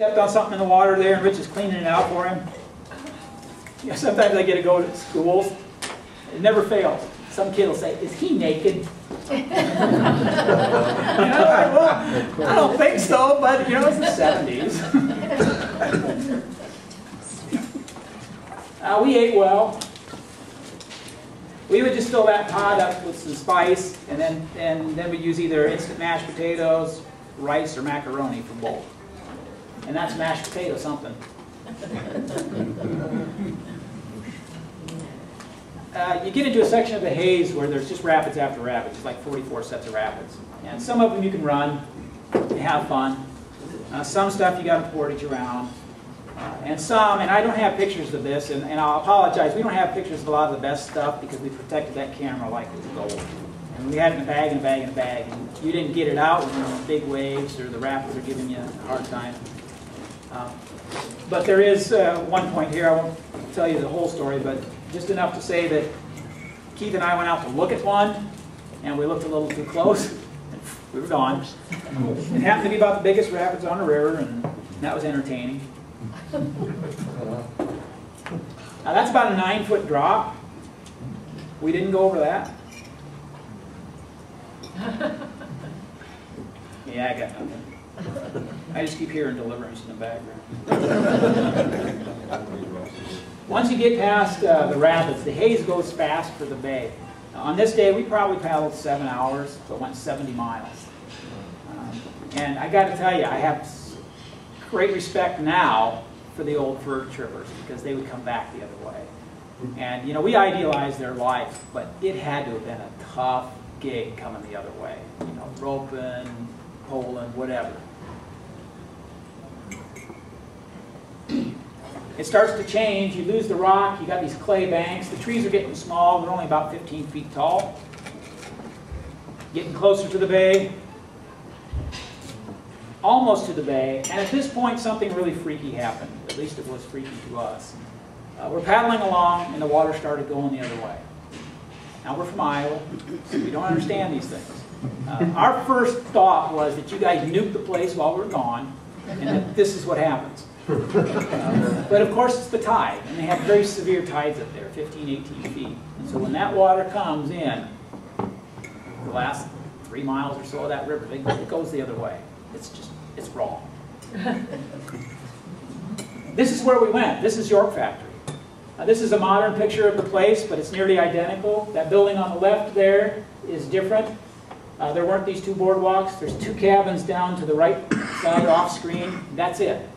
Stepped on something in the water there, and Rich is cleaning it out for him. You know, sometimes I get to go to schools. It never fails. Some kid will say, "Is he naked?" You know, well, I don't think so, but you know, it's the 70s. We ate well. We would just fill that pot up with some spice, and then we'd use either instant mashed potatoes, rice, or macaroni for both. And that's mashed potato something. You get into a section of the haze where there's just rapids after rapids. It's like 44 sets of rapids. And some of them you can run and have fun. Some stuff you got to portage around. And I don't have pictures of this, and I'll apologize, we don't have pictures of a lot of the best stuff because we protected that camera like it was gold. And we had it in a bag, in a bag, in a bag. And you didn't get it out when there were big waves or the rapids are giving you a hard time. But there is one point here, I won't tell you the whole story, but just enough to say that Keith and I went out to look at one, and we looked a little too close. We were gone. It happened to be about the biggest rapids on the river, and that was entertaining. Now that's about a 9-foot drop. We didn't go over that. Yeah, I got nothing. I just keep hearing deliverance in the background. Once you get past the rapids, the haze goes fast for the bay. On this day, we probably paddled 7 hours, so it went 70 miles. And I got to tell you, I have great respect now for the old fur trippers because they would come back the other way. And you know, we idealized their life, but it had to have been a tough gig coming the other way. You know, roping, poling, whatever. It starts to change. You lose the rock. You got these clay banks. The trees are getting small. They're only about 15 feet tall. Getting closer to the bay. Almost to the bay. And at this point, something really freaky happened. At least it was freaky to us. We're paddling along, and the water started going the other way. Now, we're from Iowa, so we don't understand these things. Our first thought was that you guys nuked the place while we were gone, and that this is what happens. But of course, it's the tide, and they have very severe tides up there, 15, 18 feet. And so when that water comes in, the last 3 miles or so of that river, it goes the other way. It's wrong. This is where we went. This is York Factory. This is a modern picture of the place, but it's nearly identical. That building on the left there is different. There weren't these 2 boardwalks. There's 2 cabins down to the right side off screen. That's it.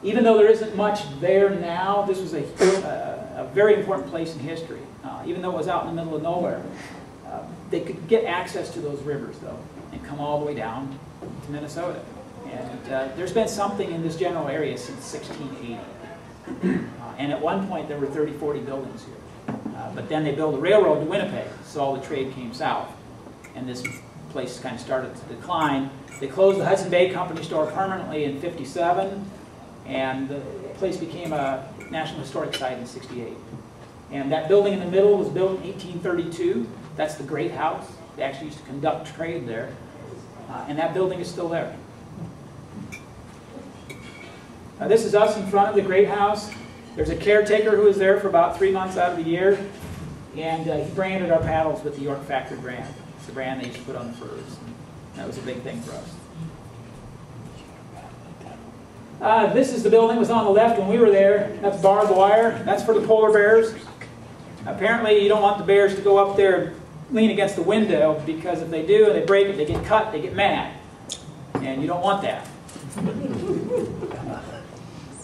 Even though there isn't much there now, this was a very important place in history. Even though it was out in the middle of nowhere, they could get access to those rivers, though, and come all the way down to Minnesota. And there's been something in this general area since 1680. And at one point, there were 30, 40 buildings here. But then they built a railroad to Winnipeg, so all the trade came south. And this place kind of started to decline. They closed the Hudson Bay Company store permanently in '57. And the place became a National Historic Site in '68. And that building in the middle was built in 1832. That's the Great House. They actually used to conduct trade there. And that building is still there. This is us in front of the Great House. There's a caretaker who was there for about 3 months out of the year. And he branded our paddles with the York Factory brand. It's the brand they used to put on the furs. And that was a big thing for us. This is the building that was on the left when we were there. That's barbed wire. That's for the polar bears. Apparently you don't want the bears to go up there and lean against the window, because if they do and they break it, they get cut, they get mad. And you don't want that.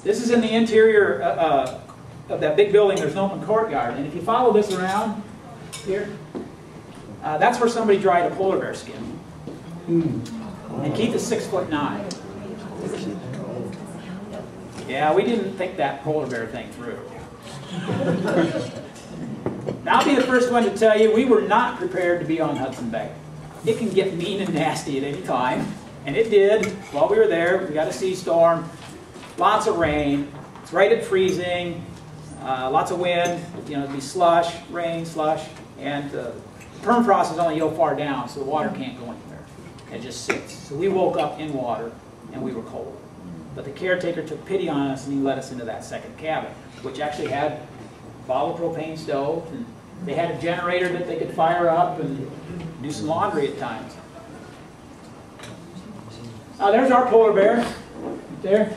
This is in the interior of that big building. There's an open courtyard. And if you follow this around here, that's where somebody dried a polar bear skin. And Keith is 6'9". Yeah, we didn't think that polar bear thing through. Now, I'll be the first one to tell you, we were not prepared to be on Hudson Bay. It can get mean and nasty at any time, and it did. While we were there, we got a sea storm, lots of rain. It's right at freezing, lots of wind. You know, it'd be slush, rain, slush, and the permafrost is only so far down, so the water can't go anywhere. It just sits. So we woke up in water and we were cold. But the caretaker took pity on us and he let us into that second cabin, which actually had a bottle propane stove, and they had a generator that they could fire up and do some laundry at times. There's our polar bear, right there.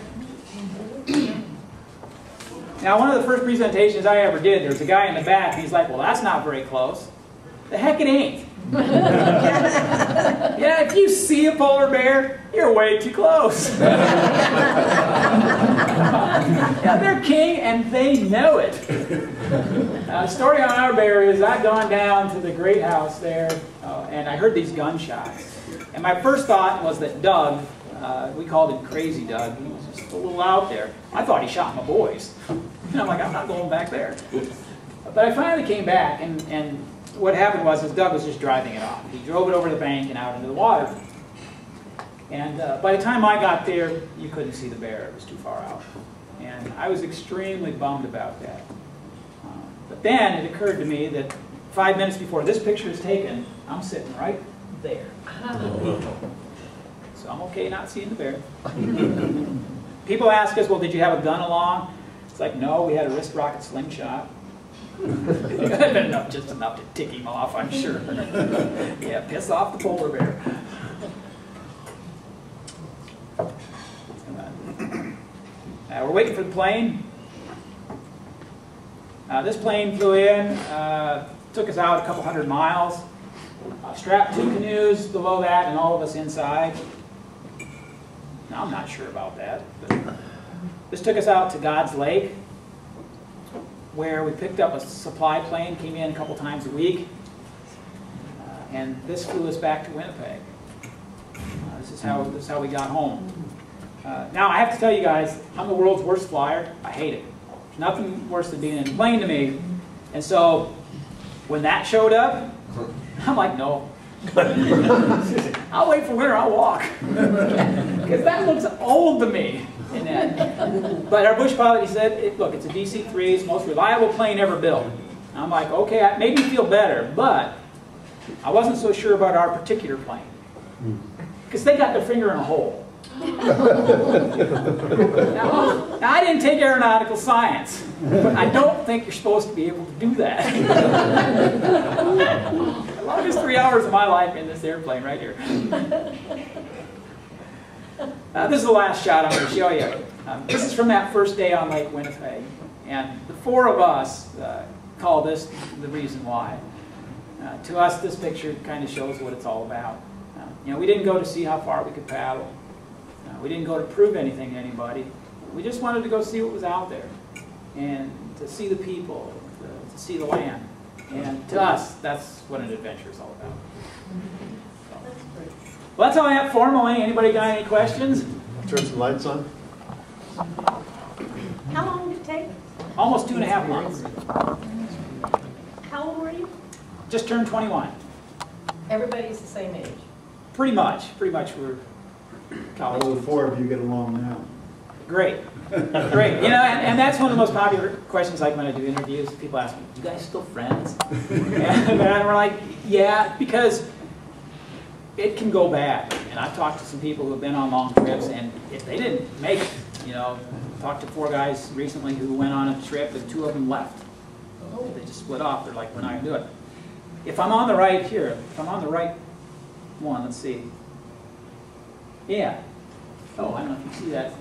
Now, one of the first presentations I ever did, there was a guy in the back, and he's like, well, that's not very close. The heck it ain't. Yeah, if you see a polar bear, you're way too close. Yeah, they're king, and they know it. The story on our bear is I'd gone down to the great house there, and I heard these gunshots. And my first thought was that Doug, we called him Crazy Doug, he was just a little out there. I thought he shot my boys. And I'm like, I'm not going back there. But I finally came back, and what happened was Doug was just driving it off. He drove it over the bank and out into the water. And by the time I got there, you couldn't see the bear. It was too far out. And I was extremely bummed about that. But then it occurred to me that 5 minutes before this picture is taken, I'm sitting right there. So I'm okay not seeing the bear. People ask us, well, did you have a gun along? It's like, no, we had a wrist rocket slingshot. It would have been enough, just enough to tick him off, I'm sure. Yeah, piss off the polar bear. We're waiting for the plane. This plane flew in, took us out a couple 100 miles, strapped 2 canoes below that and all of us inside. Now, I'm not sure about that, but this took us out to God's Lake, where we picked up a supply plane, came in a couple times a week, and this flew us back to Winnipeg. This is how we got home. Now, I have to tell you guys, I'm the world's worst flyer. I hate it. There's nothing worse than being in a plane to me. And so, when that showed up, I'm like, no. I'll wait for winter, I'll walk. Because that looks old to me. But our bush pilot, he said, look, it's a DC-3, it's the most reliable plane ever built. And I'm like, okay, it made me feel better, but I wasn't so sure about our particular plane. Because they got their finger in a hole. Now, I didn't take aeronautical science, but I don't think you're supposed to be able to do that. The longest 3 hours of my life in this airplane right here. This is the last shot I'm going to show you. This is from that first day on Lake Winnipeg. And the 4 of us call this the reason why. To us, this picture kind of shows what it's all about. You know, we didn't go to see how far we could paddle. We didn't go to prove anything to anybody. We just wanted to go see what was out there. And to see the people, to see the land. And to us, that's what an adventure is all about. Well, that's all I have formally. Anybody got any questions? Turn some lights on. How long did it take? Almost 2.5 months. How old were you? Just turned 21. Everybody's the same age. Pretty much we're college How do the students. 4 of you get along now? Great. Great. You know, and that's one of the most popular questions, like when I do interviews. People ask me, you guys still friends? And we're like, yeah, because it can go bad. And I've talked to some people who have been on long trips, and if they didn't make it, you know, talked to 4 guys recently who went on a trip, and 2 of them left. They just split off. They're like, we're not going to do it. If I'm on the right here, if I'm on the right one, let's see. Yeah. Oh, I don't know if you see that.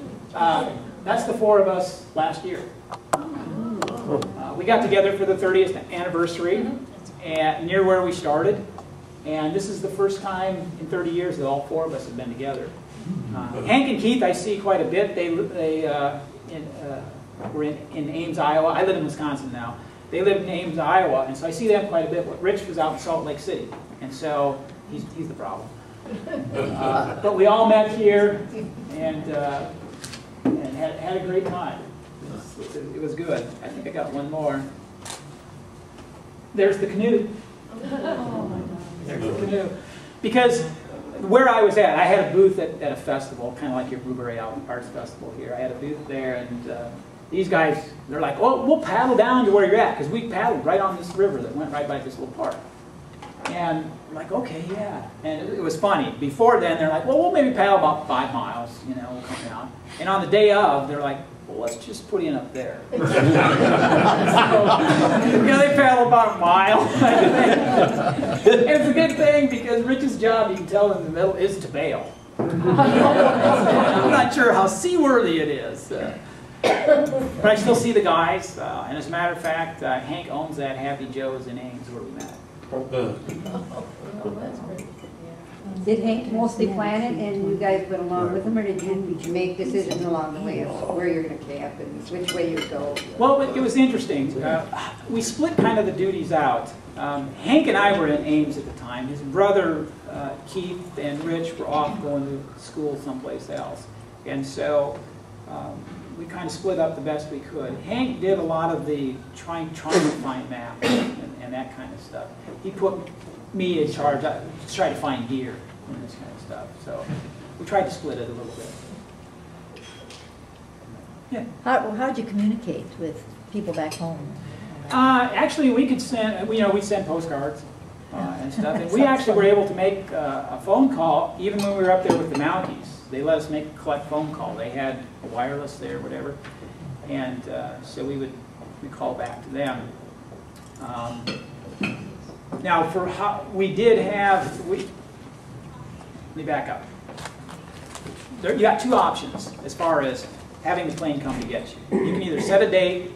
That's the 4 of us last year. We got together for the 30th anniversary near where we started. And this is the first time in 30 years that all 4 of us have been together. Hank and Keith I see quite a bit. They were in Ames, Iowa. I live in Wisconsin now. They live in Ames, Iowa, and so I see them quite a bit. Rich was out in Salt Lake City, and so he's the problem. But we all met here and had a great time. It was good. I think I got one more. There's the canoe. There's the canoe. Because where I was at, I had a booth at a festival, kind of like your Blueberry Arts Festival here. I had a booth there, and these guys, they're like, oh, we'll paddle down to where you're at, because we paddled right on this river that went right by this little park. And we're like, okay, yeah. And it was funny. Before then, they're like, well, we'll maybe paddle about 5 miles, you know, we'll come down. And on the day of, they're like, well, let's just put in up there. So, they paddle about a mile. And it's a good thing because Rich's job, you can tell in the middle, is to bail. I'm not sure how seaworthy it is. But I still see the guys. And as a matter of fact, Hank owns that Happy Joe's in Ames where we met. Oh, that's great. Did Hank mostly plan it and you guys went along with him, or did you make decisions along the way of where you're going to camp and which way you go? Well, it was interesting. We split kind of the duties out. Hank and I were in Ames at the time. His brother, Keith and Rich, were off going to school someplace else. And so we kind of split up the best we could. Hank did a lot of the trying to find maps and that kind of stuff. He put me in charge to try to find gear and this kind of stuff. So we tried to split it a little bit. Yeah. How'd you communicate with people back home? Actually, we could send, we'd send postcards and stuff. And we actually were able to make a phone call even when we were up there with the Mounties. They let us make a collect phone call. They had a wireless there, whatever. And so we'd call back to them. Now, for how we did have, let me back up. You got 2 options as far as having the plane come to get you. You can either set a date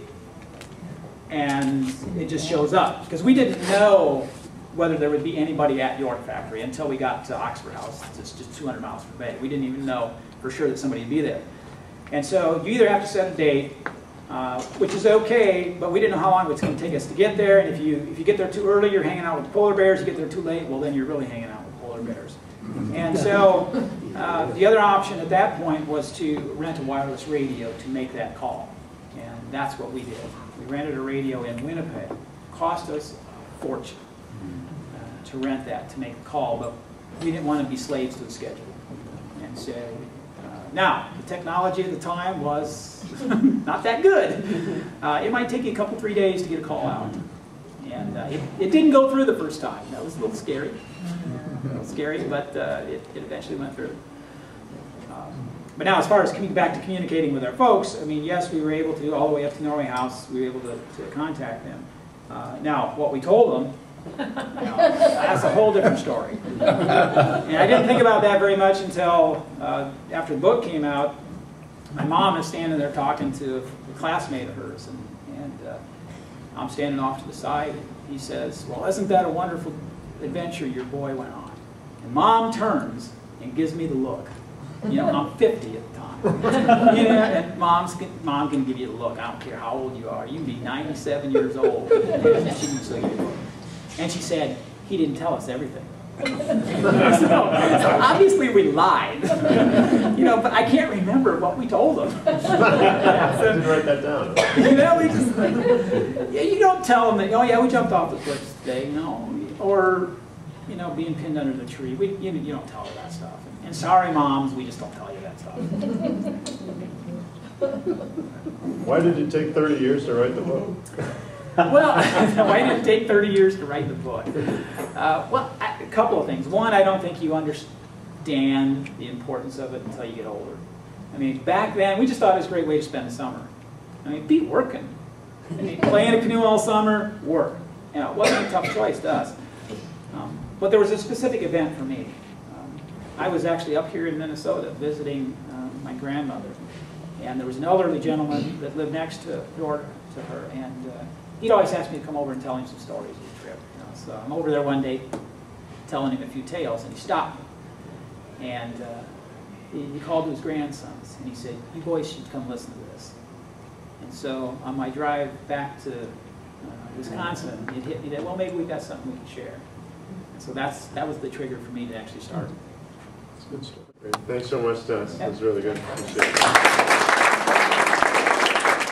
and it just shows up. Because we didn't know whether there would be anybody at York Factory until we got to Oxford House. It's just 200 miles from the bay. We didn't even know for sure that somebody would be there. And so you either have to set a date, which is okay, but we didn't know how long it's going to take us to get there. And if you get there too early, you're hanging out with the polar bears. You get there too late, well, then you're really hanging out with polar bears. And so the other option at that point was to rent a wireless radio to make that call. And that's what we did. We rented a radio in Winnipeg. It cost us a fortune to rent that to make the call, but we didn't want to be slaves to the schedule. And so now, the technology at the time was not that good. It might take you a couple, 3 days to get a call out. And it didn't go through the first time. That was a little scary. But it eventually went through. But now, as far as coming back to communicating with our folks, I mean, yes, we were able to, all the way up to Norway House, we were able to contact them. Now, what we told them, that's a whole different story. And I didn't think about that very much until after the book came out. My mom is standing there talking to a classmate of hers, and I'm standing off to the side. He says, well, isn't that a wonderful adventure your boy went on? And Mom turns and gives me the look. You know, I'm 50 at the time. You know, and Mom can give you the look. I don't care how old you are. You can be 97 years old. And she can still give you the look. And she said, he didn't tell us everything. So obviously we lied. You know, but I can't remember what we told them. Didn't write that down. You know, we just, you don't tell them that, oh yeah, we jumped off the cliff today, you know, or, you know, being pinned under the tree. You don't tell her that stuff. And sorry, moms, we just don't tell you that stuff. Why did it take 30 years to write the book? Well, why did it take 30 years to write the book? Well, a couple of things. One, I don't think you understand the importance of it until you get older. I mean, back then, we just thought it was a great way to spend the summer. I mean, be working. I mean, play in a canoe all summer, work. You know, it wasn't a tough choice to us. But there was a specific event for me. I was actually up here in Minnesota visiting my grandmother. And there was an elderly gentleman that lived next to her, and he'd always ask me to come over and tell him some stories of the trip. You know? So I'm over there one day telling him a few tales, and he stopped me. And he called to his grandsons, and he said, you boys should come listen to this. And so on my drive back to Wisconsin, it hit me that, well, maybe we've got something we can share. And so that was the trigger for me to actually start. It's a good story. Thanks so much, Dennis. It was really good. Appreciate it.